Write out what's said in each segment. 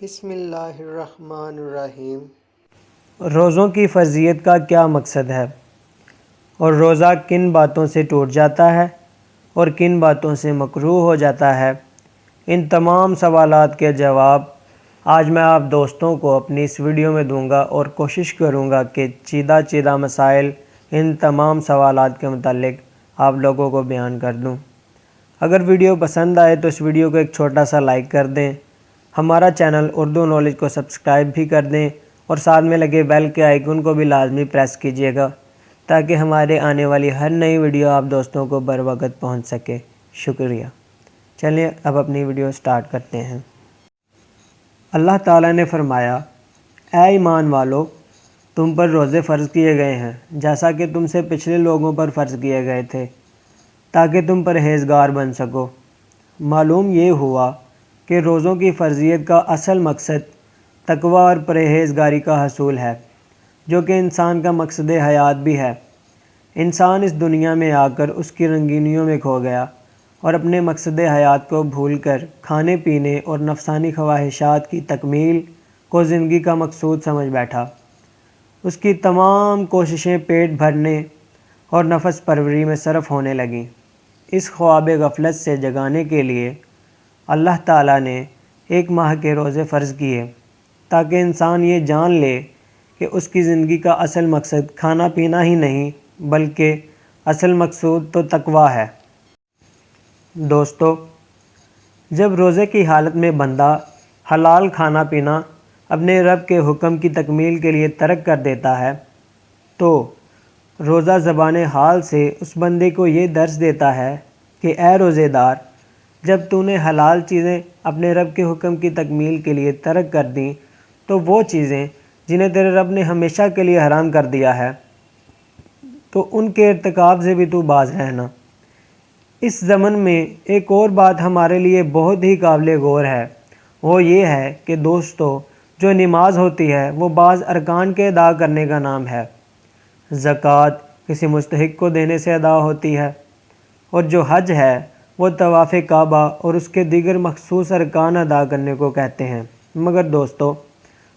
بسم اللہ الرحمن الرحیم۔ روزوں کی فرضیت کا کیا مقصد ہے اور روزہ کن باتوں سے ٹوٹ جاتا ہے اور کن باتوں سے مکروہ ہو جاتا ہے، ان تمام سوالات کے جواب آج میں آپ دوستوں کو اپنی اس ویڈیو میں دوں گا اور کوشش کروں گا کہ چیدہ مسائل ان تمام سوالات کے متعلق آپ لوگوں کو بیان کر دوں۔ اگر ویڈیو پسند آئے تو اس ویڈیو کو ایک چھوٹا سا لائک کر دیں، ہمارا چینل اردو نالج کو سبسکرائب بھی کر دیں اور ساتھ میں لگے بیل کے آئیکن کو بھی لازمی پریس کیجیے گا تاکہ ہمارے آنے والی ہر نئی ویڈیو آپ دوستوں کو بر وقت پہنچ سکے۔ شکریہ۔ چلیے اب اپنی ویڈیو سٹارٹ کرتے ہیں۔ اللہ تعالیٰ نے فرمایا، اے ایمان والو، تم پر روزے فرض کیے گئے ہیں جیسا کہ تم سے پچھلے لوگوں پر فرض کیے گئے تھے تاکہ تم پرہیزگار بن سکو۔ معلوم یہ ہوا کہ روزوں کی فرضیت کا اصل مقصد تقوی اور پرہیزگاری کا حصول ہے، جو کہ انسان کا مقصد حیات بھی ہے۔ انسان اس دنیا میں آ کر اس کی رنگینیوں میں کھو گیا اور اپنے مقصد حیات کو بھول کر کھانے پینے اور نفسانی خواہشات کی تکمیل کو زندگی کا مقصود سمجھ بیٹھا۔ اس کی تمام کوششیں پیٹ بھرنے اور نفس پروری میں صرف ہونے لگیں۔ اس خواب غفلت سے جگانے کے لیے اللہ تعالیٰ نے ایک ماہ کے روزے فرض کیے تاکہ انسان یہ جان لے کہ اس کی زندگی کا اصل مقصد کھانا پینا ہی نہیں بلکہ اصل مقصود تو تقوی ہے۔ دوستو، جب روزے کی حالت میں بندہ حلال کھانا پینا اپنے رب کے حکم کی تکمیل کے لیے ترک کر دیتا ہے تو روزہ زبان حال سے اس بندے کو یہ درس دیتا ہے کہ اے روزے دار، جب تو نے حلال چیزیں اپنے رب کے حکم کی تکمیل کے لیے ترک کر دیں تو وہ چیزیں جنہیں تیرے رب نے ہمیشہ کے لیے حرام کر دیا ہے تو ان کے ارتکاب سے بھی تو باز رہنا۔ اس ضمن میں ایک اور بات ہمارے لیے بہت ہی قابل غور ہے، وہ یہ ہے کہ دوستو، جو نماز ہوتی ہے وہ بعض ارکان کے ادا کرنے کا نام ہے۔ زکوٰۃ کسی مستحق کو دینے سے ادا ہوتی ہے، اور جو حج ہے وہ طواف کعبہ اور اس کے دیگر مخصوص ارکان ادا کرنے کو کہتے ہیں۔ مگر دوستو،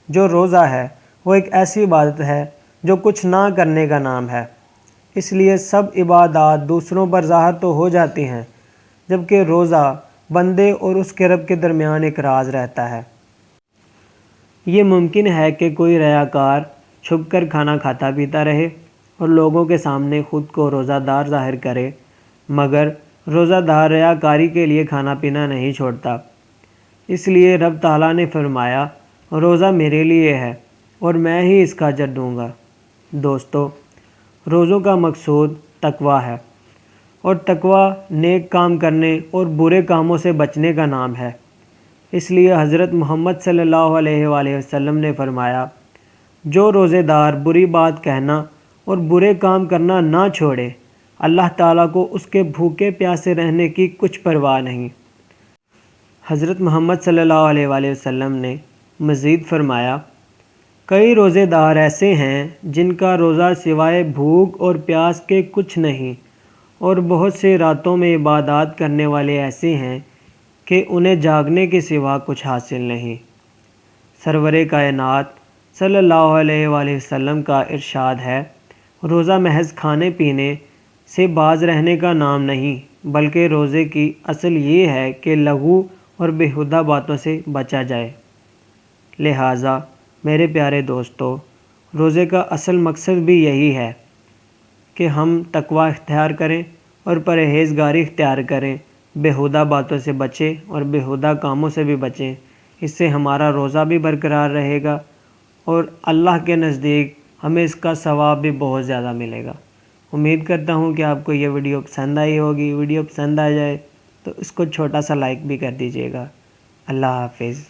جو روزہ ہے وہ ایک ایسی عبادت ہے جو کچھ نہ کرنے کا نام ہے، اس لیے سب عبادات دوسروں پر ظاہر تو ہو جاتی ہیں جبکہ روزہ بندے اور اس کے رب کے درمیان ایک راز رہتا ہے۔ یہ ممکن ہے کہ کوئی ریاکار چھپ کر کھانا کھاتا پیتا رہے اور لوگوں کے سامنے خود کو روزہ دار ظاہر کرے، مگر روزہ دار ریاکاری کے لیے کھانا پینا نہیں چھوڑتا۔ اس لیے رب تعالیٰ نے فرمایا، روزہ میرے لیے ہے اور میں ہی اس کا اجر دوں گا۔ دوستو، روزوں کا مقصود تقوی ہے، اور تقوی نیک کام کرنے اور برے کاموں سے بچنے کا نام ہے۔ اس لیے حضرت محمد صلی اللہ علیہ وآلہ وسلم نے فرمایا، جو روزے دار بری بات کہنا اور برے کام کرنا نہ چھوڑے، اللہ تعالیٰ کو اس کے بھوکے پیاسے رہنے کی کچھ پرواہ نہیں۔ حضرت محمد صلی اللہ علیہ وآلہ وسلم نے مزید فرمایا، کئی روزے دار ایسے ہیں جن کا روزہ سوائے بھوک اور پیاس کے کچھ نہیں، اور بہت سے راتوں میں عبادات کرنے والے ایسے ہیں کہ انہیں جاگنے کے سوا کچھ حاصل نہیں۔ سرور کائنات صلی اللہ علیہ وآلہ وسلم کا ارشاد ہے، روزہ محض کھانے پینے سے باز رہنے کا نام نہیں بلکہ روزے کی اصل یہ ہے کہ لغو اور بیہودہ باتوں سے بچا جائے۔ لہٰذا میرے پیارے دوستو، روزے کا اصل مقصد بھی یہی ہے کہ ہم تقوی اختیار کریں اور پرہیزگاری اختیار کریں، بیہودہ باتوں سے بچیں اور بیہودہ کاموں سے بھی بچیں۔ اس سے ہمارا روزہ بھی برقرار رہے گا اور اللہ کے نزدیک ہمیں اس کا ثواب بھی بہت زیادہ ملے گا۔ امید کرتا ہوں کہ آپ کو یہ ویڈیو پسند آئی ہوگی۔ ویڈیو پسند آ جائے تو اس کو چھوٹا سا لائک بھی کر دیجیے گا۔ اللہ حافظ۔